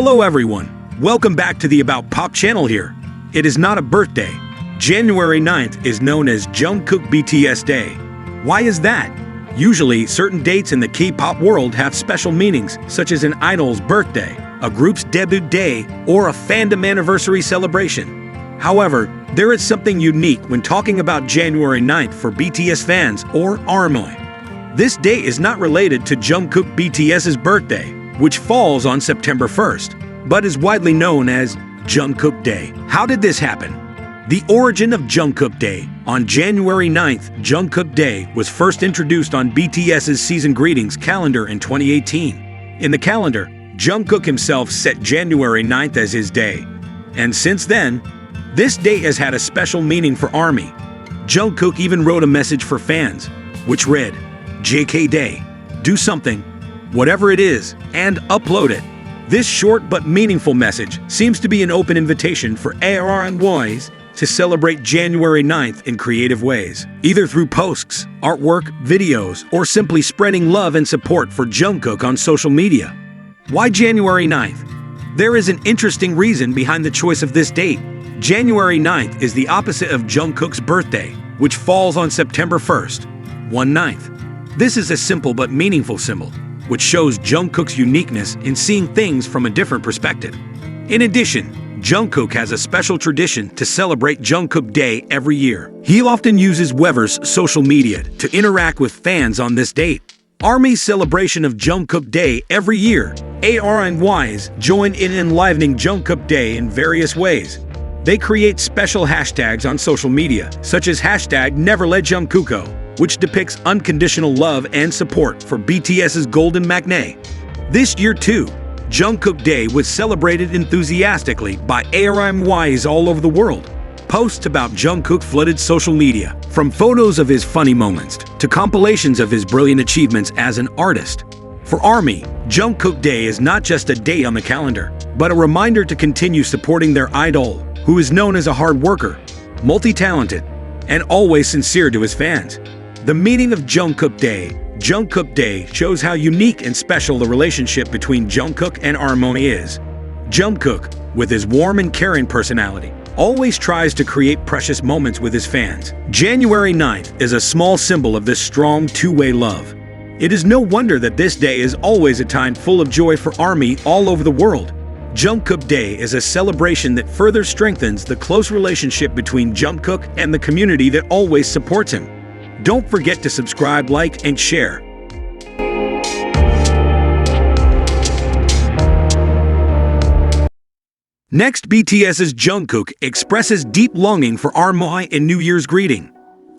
Hello everyone, welcome back to the About Pop channel here. It is not a birthday. January 9th is known as Jungkook BTS Day. Why is that? Usually, certain dates in the K-pop world have special meanings, such as an idol's birthday, a group's debut day, or a fandom anniversary celebration. However, there is something unique when talking about January 9th for BTS fans or Arman. This day is not related to Jungkook BTS's birthday, which falls on September 1st, but is widely known as Jungkook Day. How did this happen? The origin of Jungkook Day. On January 9th, Jungkook Day was first introduced on BTS's Season Greetings calendar in 2018. In the calendar, Jungkook himself set January 9th as his day. And since then, this day has had a special meaning for ARMY. Jungkook even wrote a message for fans, which read, JK Day, do something, whatever it is, and upload it. This short but meaningful message seems to be an open invitation for ARMYs to celebrate January 9th in creative ways, either through posts, artwork, videos, or simply spreading love and support for Jungkook on social media. Why January 9th? There is an interesting reason behind the choice of this date. January 9th is the opposite of Jungkook's birthday, which falls on September 1st, 1/9. This is a simple but meaningful symbol, which shows Jungkook's uniqueness in seeing things from a different perspective. In addition, Jungkook has a special tradition to celebrate Jungkook Day every year. He often uses Weverse social media to interact with fans on this date. ARMY's celebration of Jungkook Day every year, ARMYs join in enlivening Jungkook Day in various ways. They create special hashtags on social media, such as hashtag #NeverLetJungkook, which depicts unconditional love and support for BTS's Golden Matinee. This year too, Jungkook Day was celebrated enthusiastically by ARMYs all over the world. Posts about Jungkook flooded social media, from photos of his funny moments to compilations of his brilliant achievements as an artist. For ARMY, Jungkook Day is not just a day on the calendar, but a reminder to continue supporting their idol, who is known as a hard worker, multi-talented, and always sincere to his fans. The meaning of Jungkook Day shows how unique and special the relationship between Jungkook and ARMY is. Jungkook, with his warm and caring personality, always tries to create precious moments with his fans. January 9th is a small symbol of this strong two-way love. It is no wonder that this day is always a time full of joy for ARMY all over the world. Jungkook Day is a celebration that further strengthens the close relationship between Jungkook and the community that always supports him. Don't forget to subscribe, like, and share. Next, BTS's Jungkook expresses deep longing for ARMY in New Year's greeting.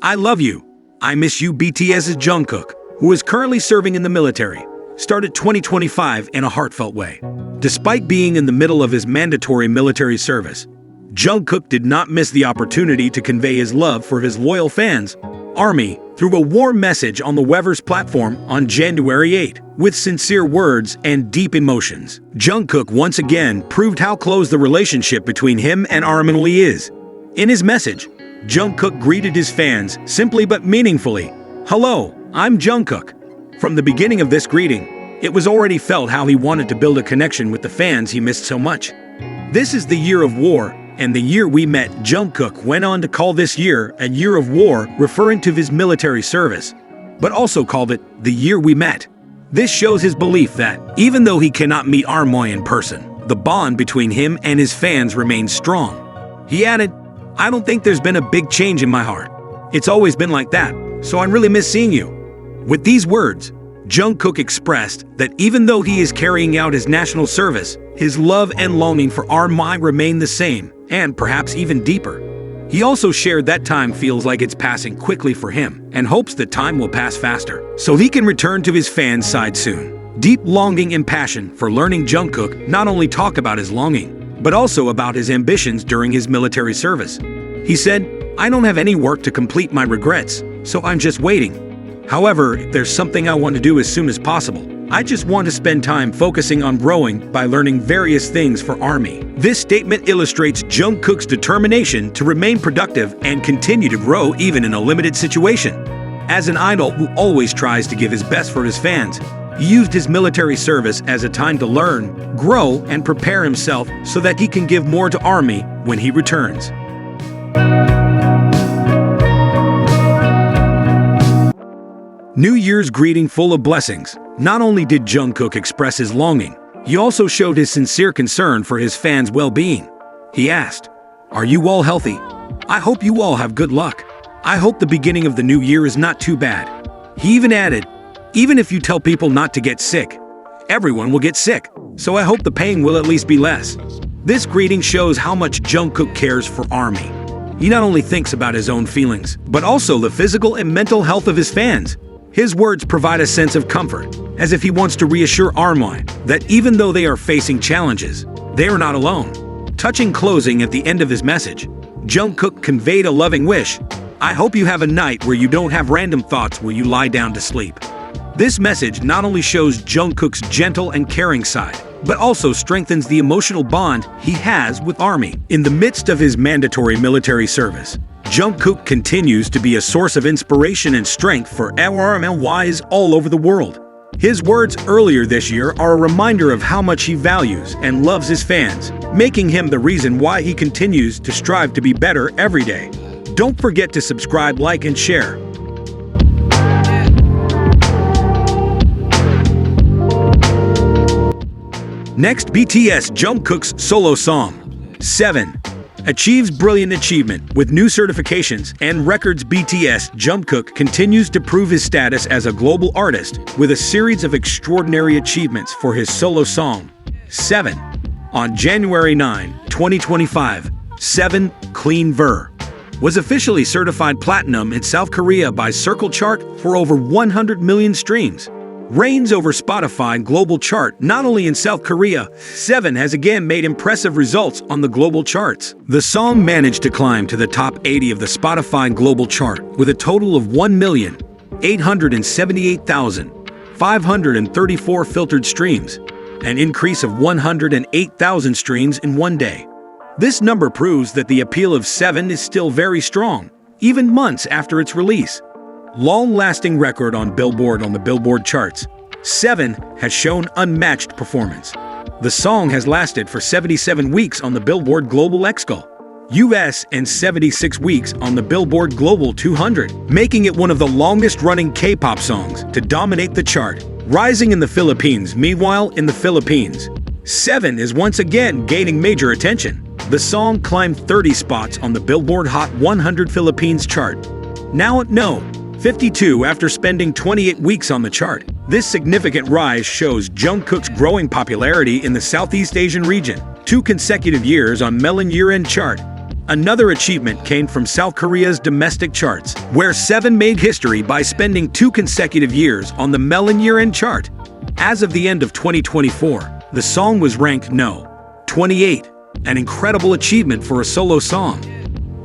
I love you. I miss you. BTS's Jungkook, who is currently serving in the military, started 2025 in a heartfelt way. Despite being in the middle of his mandatory military service, Jungkook did not miss the opportunity to convey his love for his loyal fans, ARMY, through a warm message on the Weverse platform on January 8. With sincere words and deep emotions, Jungkook once again proved how close the relationship between him and ARMY is. In his message, Jungkook greeted his fans simply but meaningfully. Hello, I'm Jungkook. From the beginning of this greeting, it was already felt how he wanted to build a connection with the fans he missed so much. This is the year of war, and the year we met. Jungkook went on to call this year a year of war, referring to his military service, but also called it the year we met. This shows his belief that, even though he cannot meet ARMY in person, the bond between him and his fans remains strong. He added, I don't think there's been a big change in my heart. It's always been like that, so I really miss seeing you. With these words, Jungkook expressed that even though he is carrying out his national service, his love and longing for ARMY remain the same, and perhaps even deeper. He also shared that time feels like it's passing quickly for him, and hopes that time will pass faster, so he can return to his fans' side soon. Deep longing and passion for learning. Jungkook not only talk about his longing, but also about his ambitions during his military service. He said, I don't have any work to complete my regrets, so I'm just waiting. However, if there's something I want to do as soon as possible, I just want to spend time focusing on growing by learning various things for ARMY. This statement illustrates Jungkook's determination to remain productive and continue to grow even in a limited situation. As an idol who always tries to give his best for his fans, He used his military service as a time to learn, grow, and prepare himself so that he can give more to ARMY when he returns. New Year's greeting full of blessings. Not only did Jungkook express his longing, he also showed his sincere concern for his fans' well-being. He asked, "Are you all healthy? I hope you all have good luck. I hope the beginning of the new year is not too bad." He even added, "Even if you tell people not to get sick, everyone will get sick, so I hope the pain will at least be less." This greeting shows how much Jungkook cares for ARMY. He not only thinks about his own feelings, but also the physical and mental health of his fans. His words provide a sense of comfort, as if he wants to reassure ARMY that even though they are facing challenges, they are not alone. Touching closing at the end of his message, Jungkook conveyed a loving wish. "I hope you have a night where you don't have random thoughts where you lie down to sleep." This message not only shows Jungkook's gentle and caring side, but also strengthens the emotional bond he has with ARMY. In the midst of his mandatory military service, Jungkook continues to be a source of inspiration and strength for ARMYs all over the world. His words earlier this year are a reminder of how much he values and loves his fans, making him the reason why he continues to strive to be better every day. Don't forget to subscribe, like, and share. Next, BTS Jungkook's solo song, 7, achieves brilliant achievement with new certifications and records. BTS Jungkook continues to prove his status as a global artist with a series of extraordinary achievements for his solo song, 7. On January 9, 2025, 7, Clean Ver was officially certified platinum in South Korea by Circle Chart for over 100 million streams. Reigns over Spotify global chart. Not only in South Korea, 7 has again made impressive results on the global charts. The song managed to climb to the top 80 of the Spotify global chart with a total of 1,878,534 filtered streams, an increase of 108,000 streams in one day. This number proves that the appeal of 7 is still very strong, even months after its release. Long-lasting record on Billboard. On the Billboard charts, 7 has shown unmatched performance. The song has lasted for 77 weeks on the Billboard Global Excl. US and 76 weeks on the Billboard Global 200, making it one of the longest-running K-pop songs to dominate the chart. Rising in the Philippines. Meanwhile, in the Philippines, 7 is once again gaining major attention. The song climbed 30 spots on the Billboard Hot 100 Philippines chart, now at No. 52 after spending 28 weeks on the chart. This significant rise shows Jungkook's growing popularity in the Southeast Asian region. 2 consecutive years on Melon year-end chart. Another achievement came from South Korea's domestic charts, where 7 made history by spending 2 consecutive years on the Melon year-end chart. As of the end of 2024, the song was ranked No. 28, an incredible achievement for a solo song.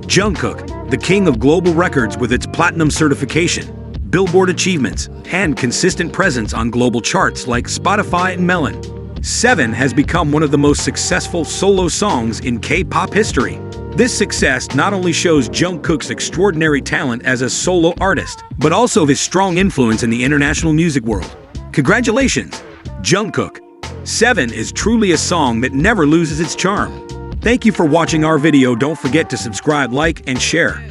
Jungkook, the king of global records with its platinum certification, Billboard achievements, and consistent presence on global charts like Spotify and Melon, 7 has become one of the most successful solo songs in K-pop history. This success not only shows Jungkook's extraordinary talent as a solo artist, but also his strong influence in the international music world. Congratulations, Jungkook! 7 is truly a song that never loses its charm. Thank you for watching our video. Don't forget to subscribe, like, and share.